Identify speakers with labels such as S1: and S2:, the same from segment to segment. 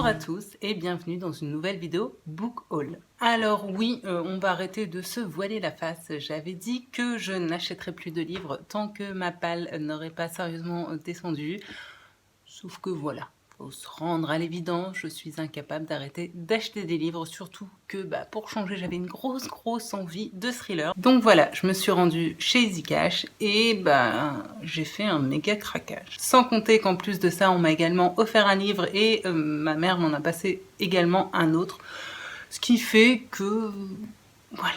S1: Bonjour à tous et bienvenue dans une nouvelle vidéo Book Haul. Alors oui, on va arrêter de se voiler la face. J'avais dit que je n'achèterais plus de livres tant que ma palle n'aurait pas sérieusement descendu. Sauf que voilà, faut se rendre à l'évidence, je suis incapable d'arrêter d'acheter des livres, surtout que pour changer j'avais une grosse envie de thriller. Donc voilà, je me suis rendue chez Easy Cash et j'ai fait un méga craquage. Sans compter qu'en plus de ça, on m'a également offert un livre et ma mère m'en a passé également un autre. Ce qui fait que, voilà,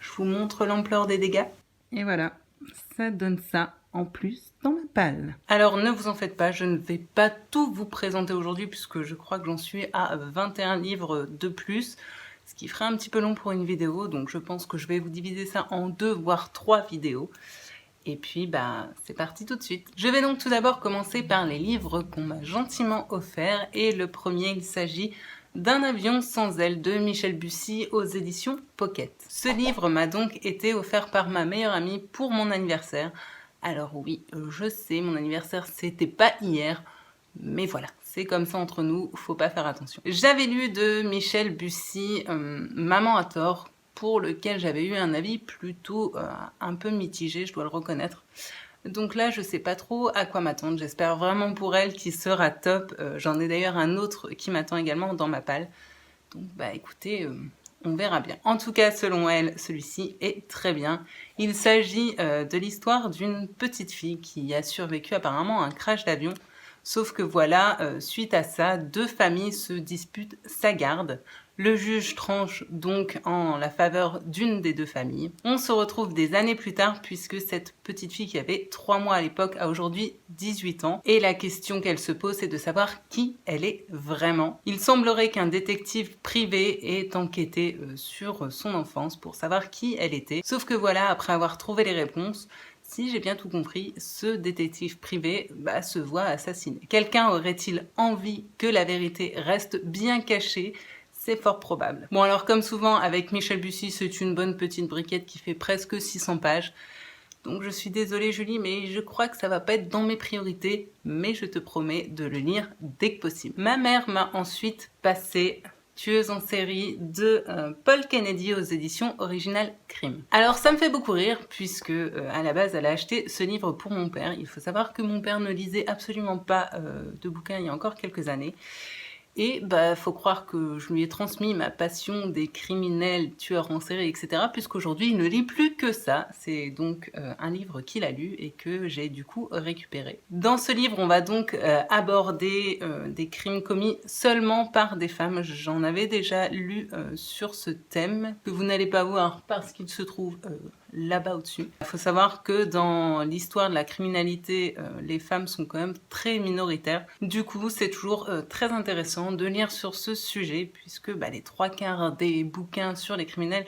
S1: je vous montre l'ampleur des dégâts. Et voilà, ça donne ça en plus dans ma palle. Alors ne vous en faites pas, je ne vais pas tout vous présenter aujourd'hui puisque je crois que j'en suis à 21 livres de plus, ce qui ferait un petit peu long pour une vidéo, donc je pense que je vais vous diviser ça en 2 voire 3 vidéos. Et puis c'est parti tout de suite. Je vais donc tout d'abord commencer par les livres qu'on m'a gentiment offerts et le premier il s'agit d'un avion sans aile de Michel Bussy aux éditions Pocket. Ce livre m'a donc été offert par ma meilleure amie pour mon anniversaire. Alors oui, je sais, mon anniversaire c'était pas hier, mais voilà, c'est comme ça entre nous, faut pas faire attention. J'avais lu de Michel Bussy Maman a tort, pour lequel j'avais eu un avis plutôt un peu mitigé, je dois le reconnaître. Donc là, je sais pas trop à quoi m'attendre. J'espère vraiment pour elle qu'il sera top. J'en ai d'ailleurs un autre qui m'attend également dans ma palle. Donc écoutez, on verra bien. En tout cas, selon elle, celui-ci est très bien. Il s'agit de l'histoire d'une petite fille qui a survécu apparemment à un crash d'avion. Sauf que voilà, suite à ça, 2 familles se disputent sa garde. Le juge tranche donc en la faveur d'une des 2 familles. On se retrouve des années plus tard puisque cette petite fille qui avait 3 mois à l'époque a aujourd'hui 18 ans. Et la question qu'elle se pose, c'est de savoir qui elle est vraiment. Il semblerait qu'un détective privé ait enquêté sur son enfance pour savoir qui elle était. Sauf que voilà, après avoir trouvé les réponses, si j'ai bien tout compris, ce détective privé se voit assassiné. Quelqu'un aurait-il envie que la vérité reste bien cachée ? C'est fort probable. Bon alors comme souvent avec Michel Bussy, c'est une bonne petite briquette qui fait presque 600 pages. Donc je suis désolée Julie, mais je crois que ça va pas être dans mes priorités, mais je te promets de le lire dès que possible. Ma mère m'a ensuite passé Tueuse en série de Paul Kennedy aux éditions Original Crime. Alors ça me fait beaucoup rire puisque à la base elle a acheté ce livre pour mon père. Il faut savoir que mon père ne lisait absolument pas de bouquins il y a encore quelques années. Et faut croire que je lui ai transmis ma passion des criminels, tueurs en série, etc. puisqu'aujourd'hui il ne lit plus que ça. C'est donc un livre qu'il a lu et que j'ai du coup récupéré. Dans ce livre, on va donc aborder des crimes commis seulement par des femmes. J'en avais déjà lu sur ce thème, que vous n'allez pas voir parce qu'il se trouve là-bas au-dessus. Il faut savoir que dans l'histoire de la criminalité, les femmes sont quand même très minoritaires. Du coup, c'est toujours très intéressant de lire sur ce sujet, puisque les 3/4 des bouquins sur les criminels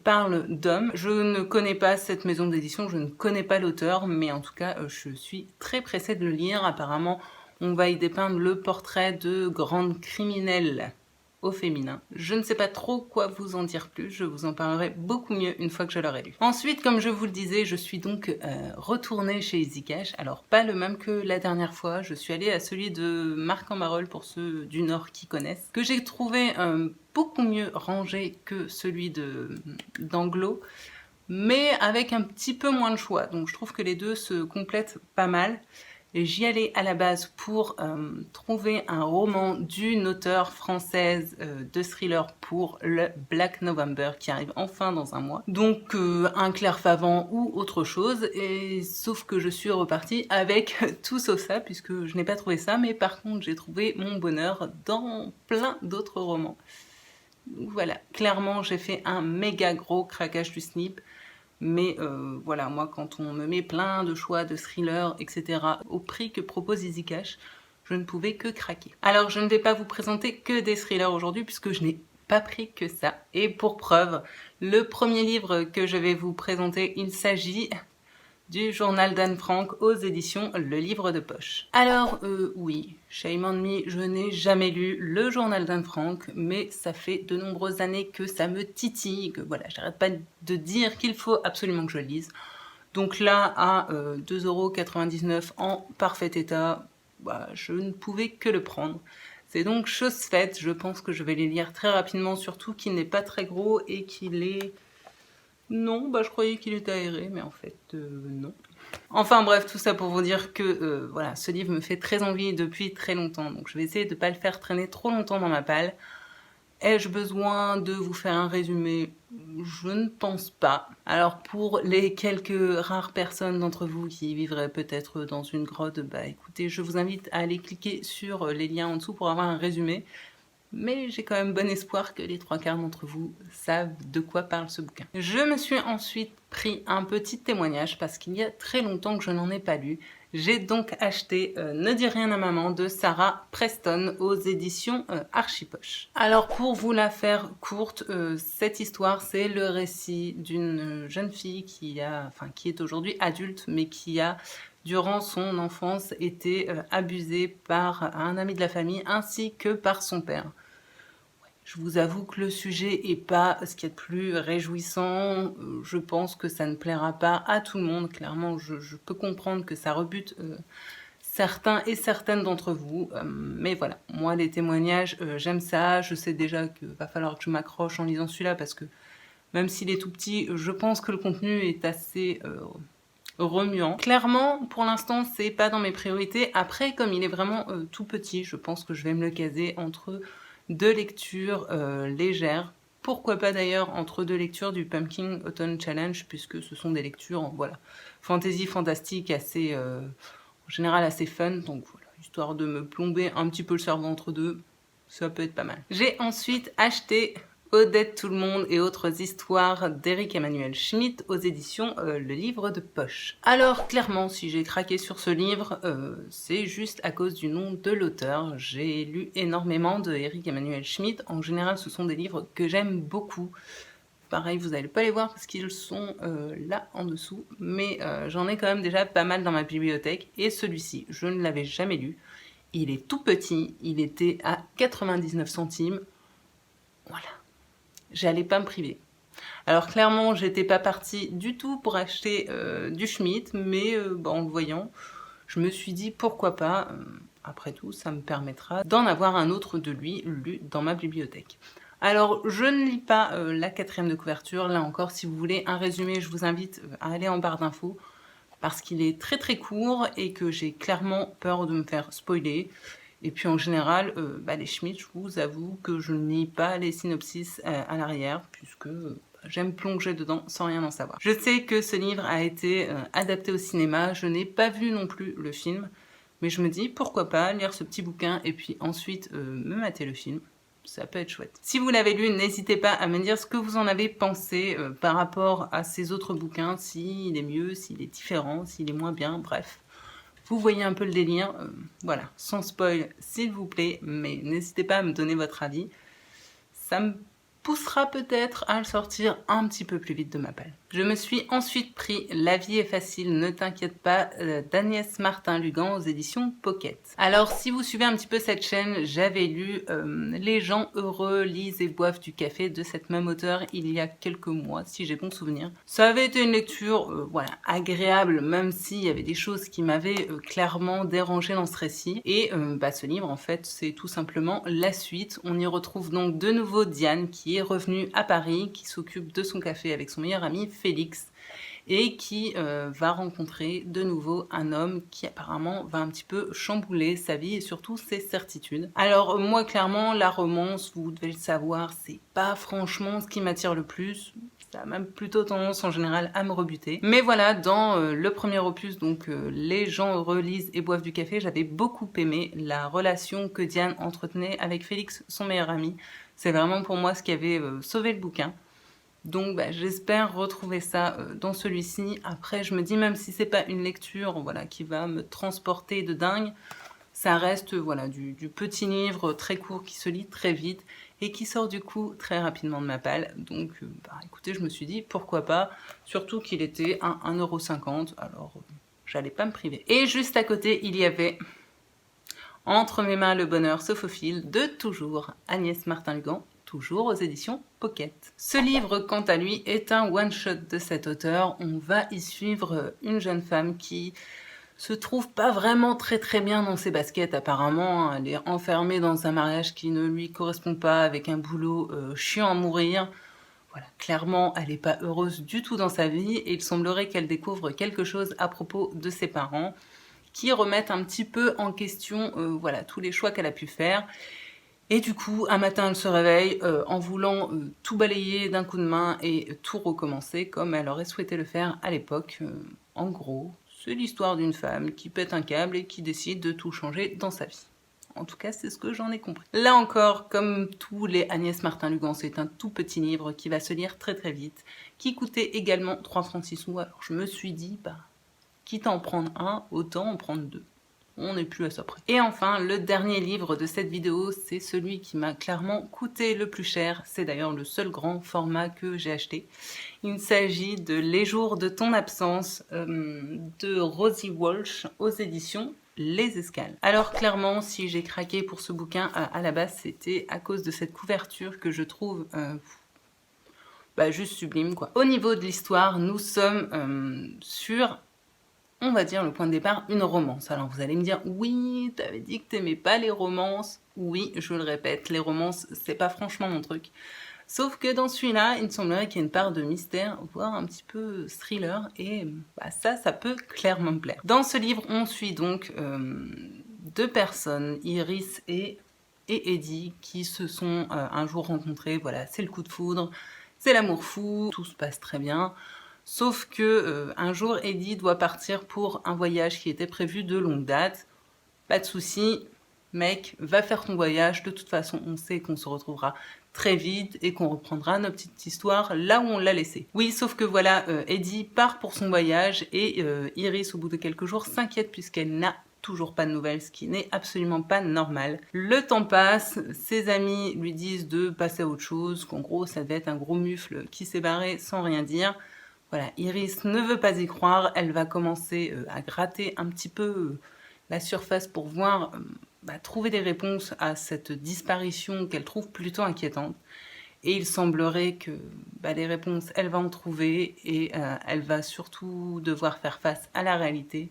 S1: parlent d'hommes. Je ne connais pas cette maison d'édition, je ne connais pas l'auteur, mais en tout cas, je suis très pressée de le lire. Apparemment, on va y dépeindre le portrait de grandes criminelles au féminin. Je ne sais pas trop quoi vous en dire plus, je vous en parlerai beaucoup mieux une fois que je l'aurai lu. Ensuite, comme je vous le disais, je suis donc retournée chez Easy Cash. Alors pas le même que la dernière fois, je suis allée à celui de Marc-en-Barœul pour ceux du Nord qui connaissent, que j'ai trouvé beaucoup mieux rangé que celui d'Anglo, mais avec un petit peu moins de choix. Donc je trouve que les deux se complètent pas mal. J'y allais à la base pour trouver un roman d'une auteure française de thriller pour le Black November qui arrive enfin dans un mois. Donc un Claire Favant ou autre chose, et sauf que je suis repartie avec tout sauf ça puisque je n'ai pas trouvé ça, mais par contre j'ai trouvé mon bonheur dans plein d'autres romans. Donc voilà, clairement j'ai fait un méga gros craquage du snip. Mais voilà, moi quand on me met plein de choix de thrillers, etc. au prix que propose Easy Cash, je ne pouvais que craquer. Alors je ne vais pas vous présenter que des thrillers aujourd'hui puisque je n'ai pas pris que ça. Et pour preuve, le premier livre que je vais vous présenter, il s'agit du journal d'Anne Frank aux éditions Le Livre de Poche. Alors oui, shame on me, je n'ai jamais lu le journal d'Anne Frank, mais ça fait de nombreuses années que ça me titille, que voilà, j'arrête pas de dire qu'il faut absolument que je le lise. Donc là, à 2,99 € en parfait état, je ne pouvais que le prendre. C'est donc chose faite, je pense que je vais les lire très rapidement, surtout qu'il n'est pas très gros et qu'il est... Non, bah je croyais qu'il était aéré, mais en fait, non. Enfin bref, tout ça pour vous dire que voilà, ce livre me fait très envie depuis très longtemps, donc je vais essayer de ne pas le faire traîner trop longtemps dans ma palle. Ai-je besoin de vous faire un résumé? Je ne pense pas. Alors pour les quelques rares personnes d'entre vous qui vivraient peut-être dans une grotte, bah écoutez, je vous invite à aller cliquer sur les liens en dessous pour avoir un résumé. Mais j'ai quand même bon espoir que les 3/4 d'entre vous savent de quoi parle ce bouquin. Je me suis ensuite pris un petit témoignage parce qu'il y a très longtemps que je n'en ai pas lu. J'ai donc acheté Ne dis rien à maman de Sarah Preston aux éditions Archipoche. Alors pour vous la faire courte, cette histoire c'est le récit d'une jeune fille qui est aujourd'hui adulte mais qui a durant son enfance été abusée par un ami de la famille ainsi que par son père. Je vous avoue que le sujet est pas ce qu'il y a de plus réjouissant. Je pense que ça ne plaira pas à tout le monde. Clairement, je peux comprendre que ça rebute certains et certaines d'entre vous. Mais voilà, moi les témoignages, j'aime ça. Je sais déjà qu'il va falloir que je m'accroche en lisant celui-là parce que même s'il est tout petit, je pense que le contenu est assez... remuant. Clairement, pour l'instant, c'est pas dans mes priorités. Après, comme il est vraiment tout petit, je pense que je vais me le caser entre deux lectures légères. Pourquoi pas d'ailleurs entre deux lectures du Pumpkin Autumn Challenge, puisque ce sont des lectures, voilà, fantasy, fantastique, assez, en général assez fun. Donc voilà, histoire de me plomber un petit peu le cerveau entre deux, ça peut être pas mal. J'ai ensuite acheté Odette tout le monde et autres histoires d'Éric Emmanuel Schmitt aux éditions Le Livre de Poche. Alors clairement, si j'ai craqué sur ce livre, c'est juste à cause du nom de l'auteur. J'ai lu énormément de Éric Emmanuel Schmitt. En général, ce sont des livres que j'aime beaucoup. Pareil, vous n'allez pas les voir parce qu'ils sont là en dessous, mais j'en ai quand même déjà pas mal dans ma bibliothèque. Et celui-ci, je ne l'avais jamais lu. Il est tout petit, il était à 99 centimes. Voilà. J'allais pas me priver. Alors clairement, j'étais pas partie du tout pour acheter du Schmitt, mais en le voyant, je me suis dit pourquoi pas, après tout, ça me permettra d'en avoir un autre de lui lu dans ma bibliothèque. Alors, je ne lis pas la 4e de couverture, là encore, si vous voulez un résumé, je vous invite à aller en barre d'infos, parce qu'il est très très court et que j'ai clairement peur de me faire spoiler. Et puis en général, les Schmitt, je vous avoue que je ne lis pas les synopsis à l'arrière, puisque j'aime plonger dedans sans rien en savoir. Je sais que ce livre a été adapté au cinéma, je n'ai pas vu non plus le film, mais je me dis pourquoi pas lire ce petit bouquin et puis ensuite me mater le film. Ça peut être chouette. Si vous l'avez lu, n'hésitez pas à me dire ce que vous en avez pensé par rapport à ces autres bouquins, s'il est mieux, s'il est différent, s'il est moins bien, bref. Vous voyez un peu le délire, voilà, sans spoil s'il vous plaît, mais n'hésitez pas à me donner votre avis. Ça me poussera peut-être à le sortir un petit peu plus vite de ma palle. Je me suis ensuite pris La vie est facile, ne t'inquiète pas, d'Agnès Martin-Lugan aux éditions Pocket. Alors si vous suivez un petit peu cette chaîne, j'avais lu Les gens heureux lisent et boivent du café de cette même auteure il y a quelques mois, si j'ai bon souvenir. Ça avait été une lecture voilà, agréable, même s'il y avait des choses qui m'avaient clairement dérangé dans ce récit. Et ce livre en fait c'est tout simplement la suite. On y retrouve donc de nouveau Diane qui est revenue à Paris, qui s'occupe de son café avec son meilleur ami Félix et qui va rencontrer de nouveau un homme qui apparemment va un petit peu chambouler sa vie et surtout ses certitudes. Alors moi clairement la romance, vous devez le savoir, c'est pas franchement ce qui m'attire le plus. Ça a même plutôt tendance en général à me rebuter. Mais voilà, dans le premier opus, donc Les gens heureux lisent et boivent du café, j'avais beaucoup aimé la relation que Diane entretenait avec Félix, son meilleur ami. C'est vraiment pour moi ce qui avait sauvé le bouquin. Donc j'espère retrouver ça dans celui-ci. Après je me dis même si c'est pas une lecture voilà, qui va me transporter de dingue, ça reste voilà, du petit livre très court qui se lit très vite et qui sort du coup très rapidement de ma palle. Donc écoutez, je me suis dit pourquoi pas, surtout qu'il était à 1,50 €, alors j'allais pas me priver. Et juste à côté il y avait Entre mes mains le bonheur se faufile de toujours Agnès Martin-Lugan, toujours aux éditions Pocket. Ce livre, quant à lui, est un one-shot de cet auteur. On va y suivre une jeune femme qui se trouve pas vraiment très bien dans ses baskets apparemment. Elle est enfermée dans un mariage qui ne lui correspond pas, avec un boulot chiant à mourir. Voilà, clairement, elle n'est pas heureuse du tout dans sa vie et il semblerait qu'elle découvre quelque chose à propos de ses parents qui remettent un petit peu en question voilà, tous les choix qu'elle a pu faire. Et du coup, un matin, elle se réveille en voulant tout balayer d'un coup de main et tout recommencer comme elle aurait souhaité le faire à l'époque. En gros, c'est l'histoire d'une femme qui pète un câble et qui décide de tout changer dans sa vie. En tout cas, c'est ce que j'en ai compris. Là encore, comme tous les Agnès Martin-Lugan, c'est un tout petit livre qui va se lire très vite, qui coûtait également 3 francs 6 sous. Alors je me suis dit, bah, quitte à en prendre un, autant en prendre deux. On n'est plus à ça près. Et enfin, le dernier livre de cette vidéo, c'est celui qui m'a clairement coûté le plus cher. C'est d'ailleurs le seul grand format que j'ai acheté. Il s'agit de Les jours de ton absence de Rosie Walsh aux éditions Les Escales. Alors clairement, si j'ai craqué pour ce bouquin, à la base, c'était à cause de cette couverture que je trouve juste sublime, quoi. Au niveau de l'histoire, nous sommes sur, on va dire, le point de départ, une romance. Alors vous allez me dire, oui, t'avais dit que t'aimais pas les romances. Oui, je le répète, les romances, c'est pas franchement mon truc. Sauf que dans celui-là, il me semblerait qu'il y a une part de mystère, voire un petit peu thriller, et ça peut clairement me plaire. Dans ce livre, on suit donc deux personnes, Iris et Eddie, qui se sont un jour rencontrés. Voilà, c'est le coup de foudre, c'est l'amour fou, tout se passe très bien. Sauf que un jour, Eddie doit partir pour un voyage qui était prévu de longue date. Pas de souci, mec, va faire ton voyage. De toute façon, on sait qu'on se retrouvera très vite et qu'on reprendra notre petite histoire là où on l'a laissée. Oui, sauf que voilà, Eddie part pour son voyage et Iris, au bout de quelques jours, s'inquiète puisqu'elle n'a toujours pas de nouvelles, ce qui n'est absolument pas normal. Le temps passe, ses amis lui disent de passer à autre chose, qu'en gros, ça devait être un gros mufle qui s'est barré sans rien dire. Voilà, Iris ne veut pas y croire, elle va commencer à gratter un petit peu la surface pour voir, trouver des réponses à cette disparition qu'elle trouve plutôt inquiétante. Et il semblerait que les réponses, elle va en trouver et elle va surtout devoir faire face à la réalité.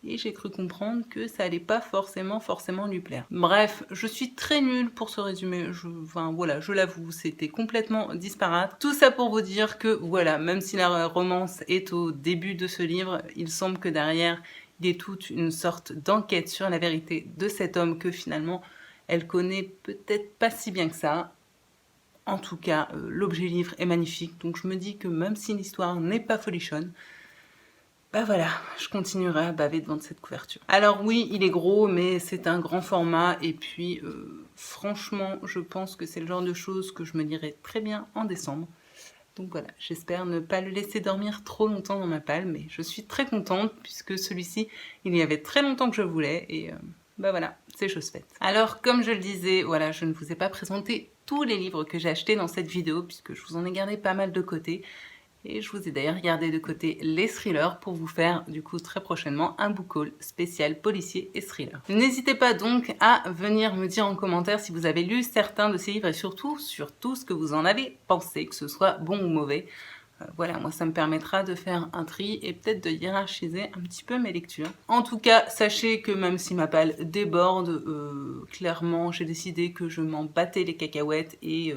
S1: Et j'ai cru comprendre que ça allait pas forcément lui plaire. Bref, je suis très nulle pour ce résumé, je l'avoue, c'était complètement disparate. Tout ça pour vous dire que voilà, même si la romance est au début de ce livre, il semble que derrière, il y ait toute une sorte d'enquête sur la vérité de cet homme que finalement, elle connaît peut-être pas si bien que ça. En tout cas, l'objet livre est magnifique, donc je me dis que même si l'histoire n'est pas folichonne, voilà, je continuerai à baver devant cette couverture. Alors oui, il est gros, mais c'est un grand format. Et puis, franchement, je pense que c'est le genre de choses que je me lirai très bien en décembre. Donc voilà, j'espère ne pas le laisser dormir trop longtemps dans ma palle. Mais je suis très contente puisque celui-ci, il y avait très longtemps que je voulais. Et voilà, c'est chose faite. Alors, comme je le disais, voilà, je ne vous ai pas présenté tous les livres que j'ai achetés dans cette vidéo puisque je vous en ai gardé pas mal de côté. Et je vous ai d'ailleurs gardé de côté les thrillers pour vous faire du coup très prochainement un book haul spécial policier et thriller. N'hésitez pas donc à venir me dire en commentaire si vous avez lu certains de ces livres et surtout ce que vous en avez pensé, que ce soit bon ou mauvais. Voilà, moi ça me permettra de faire un tri et peut-être de hiérarchiser un petit peu mes lectures. En tout cas, sachez que même si ma palle déborde, clairement j'ai décidé que je m'en battais les cacahuètes et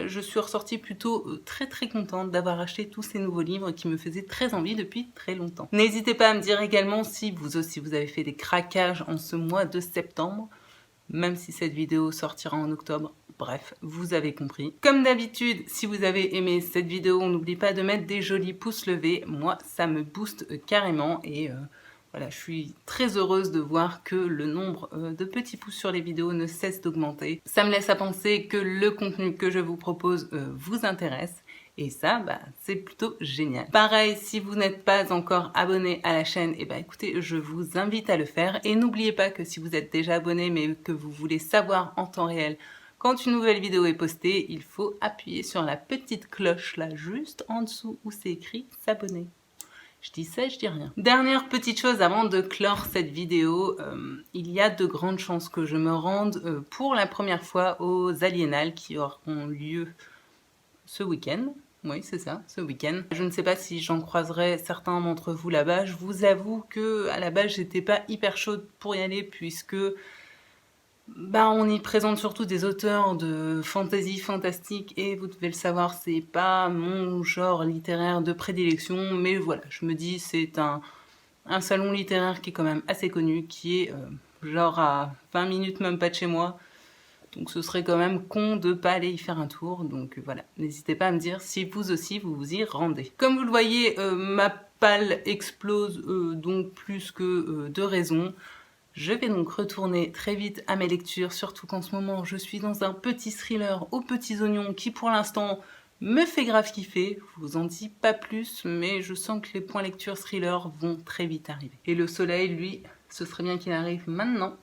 S1: je suis ressortie plutôt très contente d'avoir acheté tous ces nouveaux livres qui me faisaient très envie depuis très longtemps. N'hésitez pas à me dire également si vous aussi vous avez fait des craquages en ce mois de septembre, même si cette vidéo sortira en octobre. Bref, vous avez compris. Comme d'habitude, si vous avez aimé cette vidéo, n'oubliez pas de mettre des jolis pouces levés. Moi, ça me booste carrément et voilà, je suis très heureuse de voir que le nombre de petits pouces sur les vidéos ne cesse d'augmenter. Ça me laisse à penser que le contenu que je vous propose vous intéresse. Et ça, c'est plutôt génial. Pareil, si vous n'êtes pas encore abonné à la chaîne, écoutez, je vous invite à le faire. Et n'oubliez pas que si vous êtes déjà abonné, mais que vous voulez savoir en temps réel quand une nouvelle vidéo est postée, il faut appuyer sur la petite cloche là, juste en dessous où c'est écrit « S'abonner ». Je dis ça, je dis rien. Dernière petite chose avant de clore cette vidéo, il y a de grandes chances que je me rende pour la première fois aux Aliénales qui auront lieu ce week-end. Oui, c'est ça, ce week-end. Je ne sais pas si j'en croiserai certains d'entre vous là-bas. Je vous avoue que à la base, j'étais pas hyper chaude pour y aller puisque on y présente surtout des auteurs de fantasy fantastique et vous devez le savoir, c'est pas mon genre littéraire de prédilection, mais voilà, je me dis c'est un salon littéraire qui est quand même assez connu, qui est genre à 20 minutes même pas de chez moi. Donc ce serait quand même con de pas aller y faire un tour. Donc voilà, n'hésitez pas à me dire si vous aussi vous vous y rendez. Comme vous le voyez, ma palle explose donc plus que de raison. Je vais donc retourner très vite à mes lectures, surtout qu'en ce moment je suis dans un petit thriller aux petits oignons qui pour l'instant me fait grave kiffer. Je vous en dis pas plus, mais je sens que les points lecture thriller vont très vite arriver. Et le soleil, lui, ce serait bien qu'il arrive maintenant,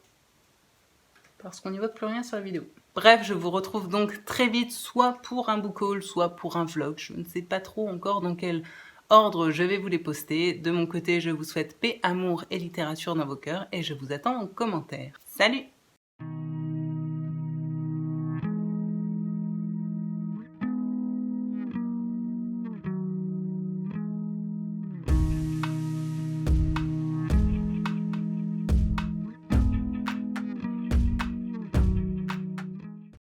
S1: parce qu'on n'y voit plus rien sur la vidéo. Bref, je vous retrouve donc très vite, soit pour un book haul, soit pour un vlog. Je ne sais pas trop encore dans quel ordre je vais vous les poster. De mon côté, je vous souhaite paix, amour et littérature dans vos cœurs et je vous attends en commentaire. Salut!